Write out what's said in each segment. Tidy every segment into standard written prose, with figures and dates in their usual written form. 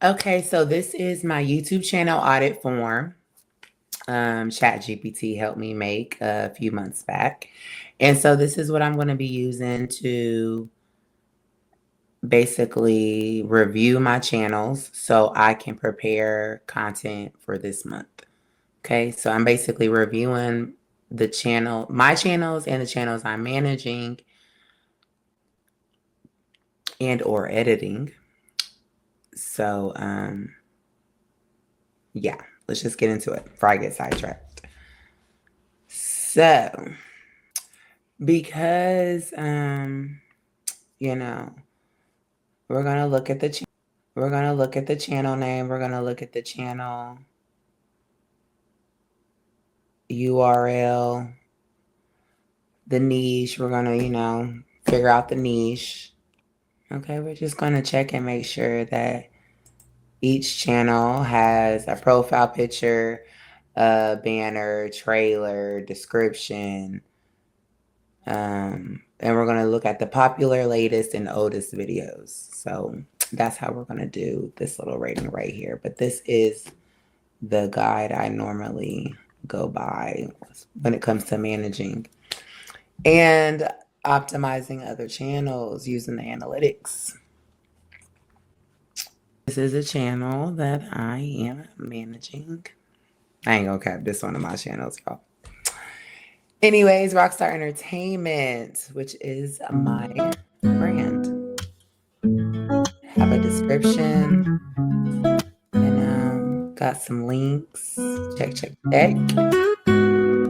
Okay, so this is my YouTube channel audit form. ChatGPT helped me make a few months back. And so this is what I'm going to be using to basically review my channels so I can prepare content for this month. Okay, so I'm basically reviewing my channels and the channels I'm managing and or editing. So, yeah, let's just get into it before I get sidetracked. So, because, you know, we're going to look at the channel. We're going to look at the channel name. We're going to look at the channel URL, the niche. We're going to, figure out the niche. Okay, we're just going to check and make sure that each channel has a profile picture, a banner, trailer, description. And we're going to look at the popular, latest, and oldest videos. So that's how we're going to do this little rating right here. But this is the guide I normally go by when it comes to managing and optimizing other channels using the analytics. This is a channel that I am managing. I ain't gonna cap this one of my channels, y'all. Anyways, Rockstar Entertainment, which is my brand. Have a description and got some links. Check.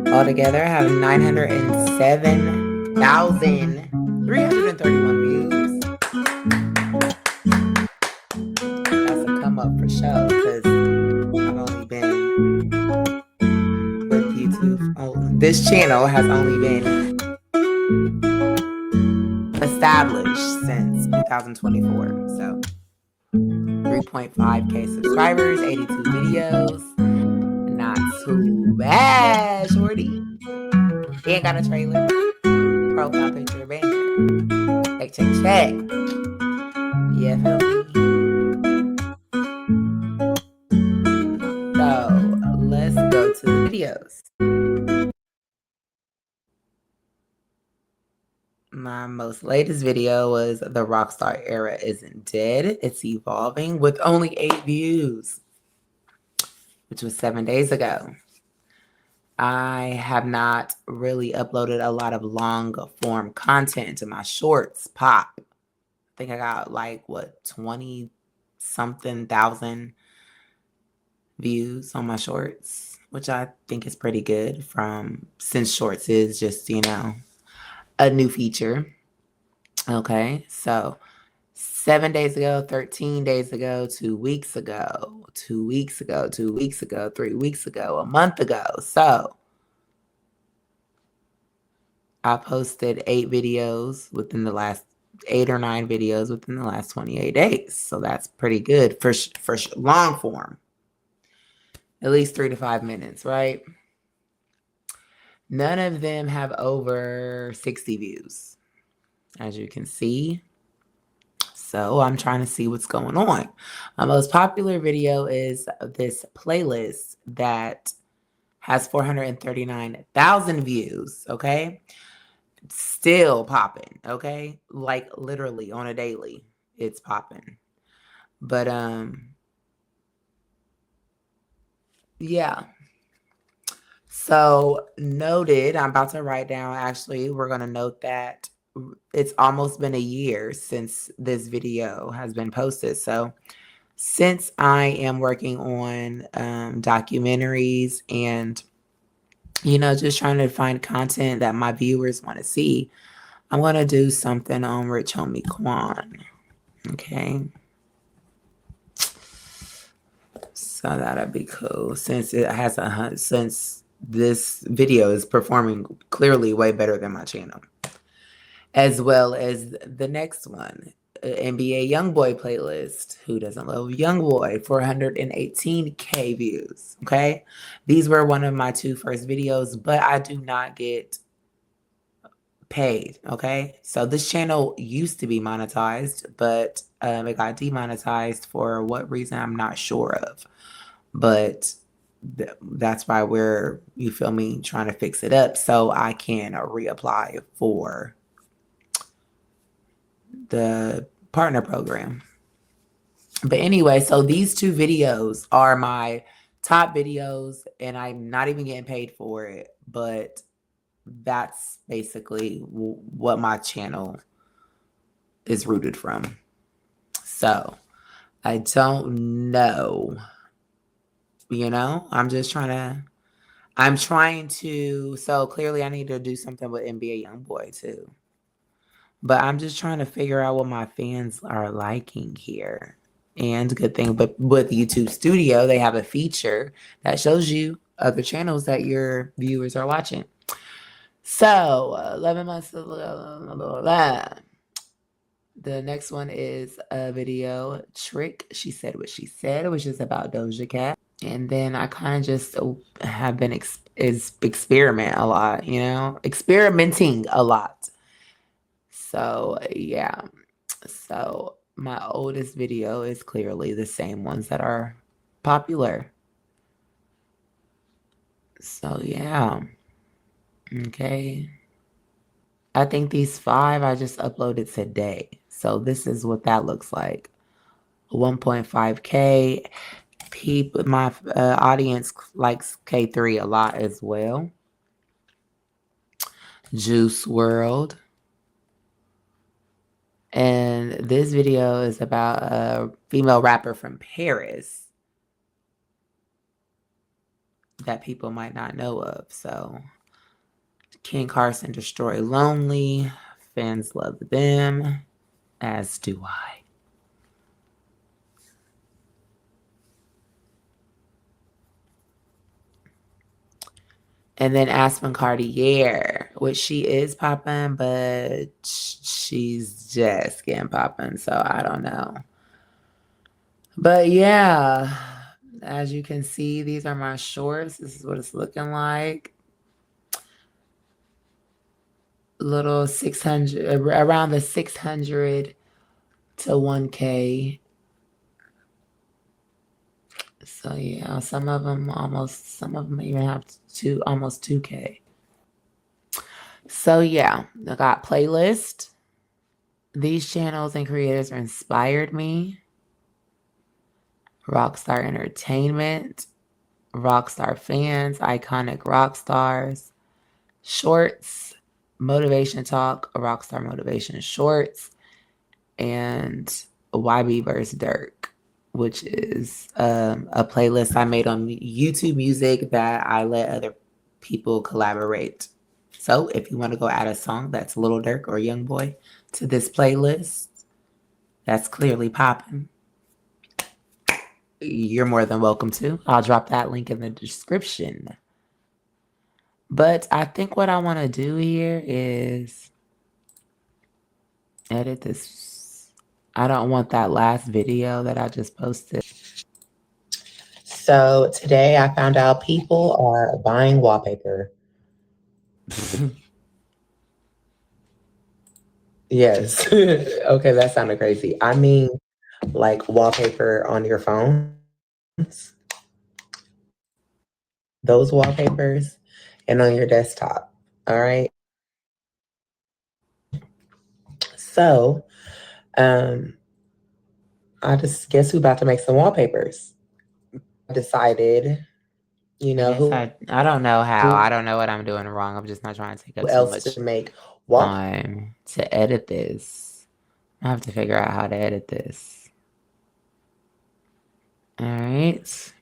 Altogether, I have 907,331 views. That's a come up for sure because I've only been with YouTube. This channel has only been established since 2024. So 3.5K subscribers, 82 videos. Not too bad, shorty. Ain't got a trailer. Profile picture, banner. Check. Yeah, feel me? So let's go to the videos. My most latest video was The Rockstar Era Isn't Dead. It's evolving with only 8 views, which was 7 days ago. I have not really uploaded a lot of long form content to my shorts pop. I think I got 20 something thousand views on my shorts, which I think is pretty good since shorts is just, a new feature. Okay, so 7 days ago, 13 days ago, 2 weeks ago, 2 weeks ago, 2 weeks ago, 3 weeks ago, a month ago. So I posted 8 videos within the last 8 or 9 videos within the last 28 days. So that's pretty good for long form. At least 3 to 5 minutes, right? None of them have over 60 views, as you can see. So I'm trying to see what's going on. My most popular video is this playlist that has 439,000 views, okay? Still popping, okay? Like literally on a daily, it's popping. But yeah. So noted, I'm about to write down, actually, we're going to note that it's almost been a year since this video has been posted. So since I am working on documentaries and, just trying to find content that my viewers want to see, I'm going to do something on Rich Homie Quan. Okay. So that'll be cool since this video is performing clearly way better than my channel. As well as the next one, NBA Youngboy playlist. Who doesn't love Youngboy? 418K views. Okay. These were one of my 2 first videos, but I do not get paid. Okay, so this channel used to be monetized, but it got demonetized for what reason I'm not sure of. But that's why we're, you feel me, trying to fix it up so I can reapply for the partner program. But anyway, so these two videos are my top videos, and I'm not even getting paid for it, but that's basically what my channel is rooted from. So I don't know, I'm trying to, so clearly I need to do something with NBA Youngboy too. But I'm just trying to figure out what my fans are liking here. And good thing, but with YouTube Studio, they have a feature that shows you other channels that your viewers are watching. So 11 months. The next one is a video trick. She said what she said, which is about Doja Cat. And then I kind of just have been experiment a lot, experimenting a lot. So yeah. So my oldest video is clearly the same ones that are popular. So yeah. Okay. I think these 5 I just uploaded today. So this is what that looks like. 1.5K. People, my audience likes K3 a lot as well. Juice World. And this video is about a female rapper from Paris that people might not know of. So King Carson, Destroy Lonely. Fans love them, as do I. And then Aspen Cartier, which she is popping, but she's just getting popping, so I don't know. But yeah, as you can see, these are my shorts. This is what it's looking like. Little 600, around the 600 to 1K. So yeah, some of them even have almost 2K. So yeah, I got playlist. These channels and creators inspired me. Rockstar Entertainment, Rockstar Fans, Iconic Rock Stars, Shorts, Motivation Talk, Rockstar Motivation Shorts, and YB vs. Dirk, which is a playlist I made on YouTube Music that I let other people collaborate. So if you want to go add a song that's Lil Durk or Young Boy to this playlist, that's clearly popping, you're more than welcome to. I'll drop that link in the description. But I think what I want to do here is edit this. I don't want that last video that I just posted. So today I found out people are buying wallpaper. Yes. Okay, that sounded crazy. I mean, like wallpaper on your phones. Those wallpapers and on your desktop. All right. So, I just guess who about to make some wallpapers. I decided, I don't know how. I don't know what I'm doing wrong. I'm just not trying to take up too much to make time to edit this. I have to figure out how to edit this. All right.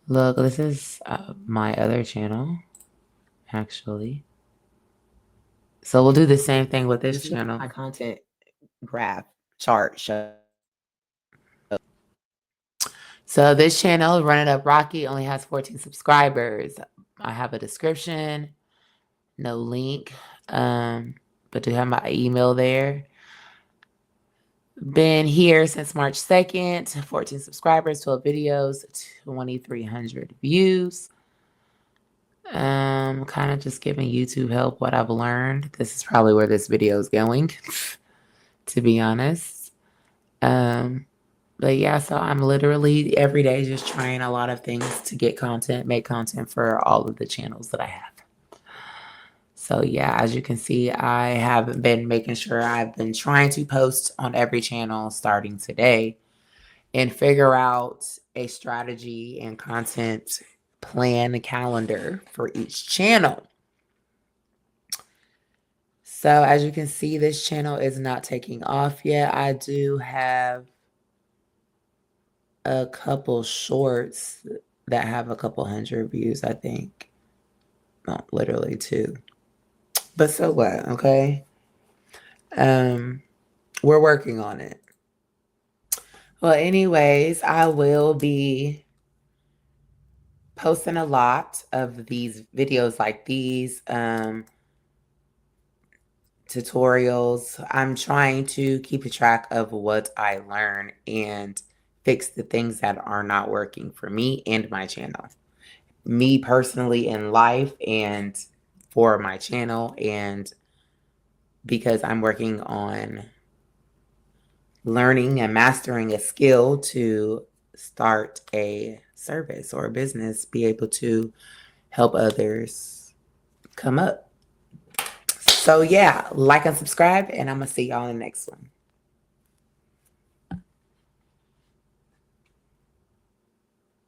Look, this is my other channel, actually. So we'll do the same thing with this channel. My content graph chart show. So this channel, RunitupRocky, only has 14 subscribers. I have a description, no link, but do have my email there. Been here since March 2nd, 14 subscribers, 12 videos, 2,300 views. Kind of just giving YouTube help what I've learned. This is probably where this video is going, to be honest. But yeah, so I'm literally every day just trying a lot of things to get content, make content for all of the channels that I have. So yeah, as you can see, I have been making sure I've been trying to post on every channel starting today and figure out a strategy and content plan calendar for each channel. So as you can see, this channel is not taking off yet. I do have a couple shorts that have a couple hundred views, I think. Not literally two. But so what, okay? We're working on it. Well, anyways, I will be posting a lot of these videos like these, tutorials. I'm trying to keep a track of what I learn and fix the things that are not working for me and my channel. Me personally in life and for my channel, and because I'm working on learning and mastering a skill to start a service or a business, be able to help others come up. So yeah, like and subscribe, and I'm gonna see y'all in the next one.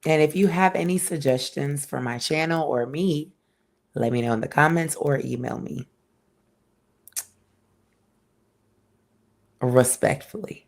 And if you have any suggestions for my channel or me, let me know in the comments or email me. Respectfully.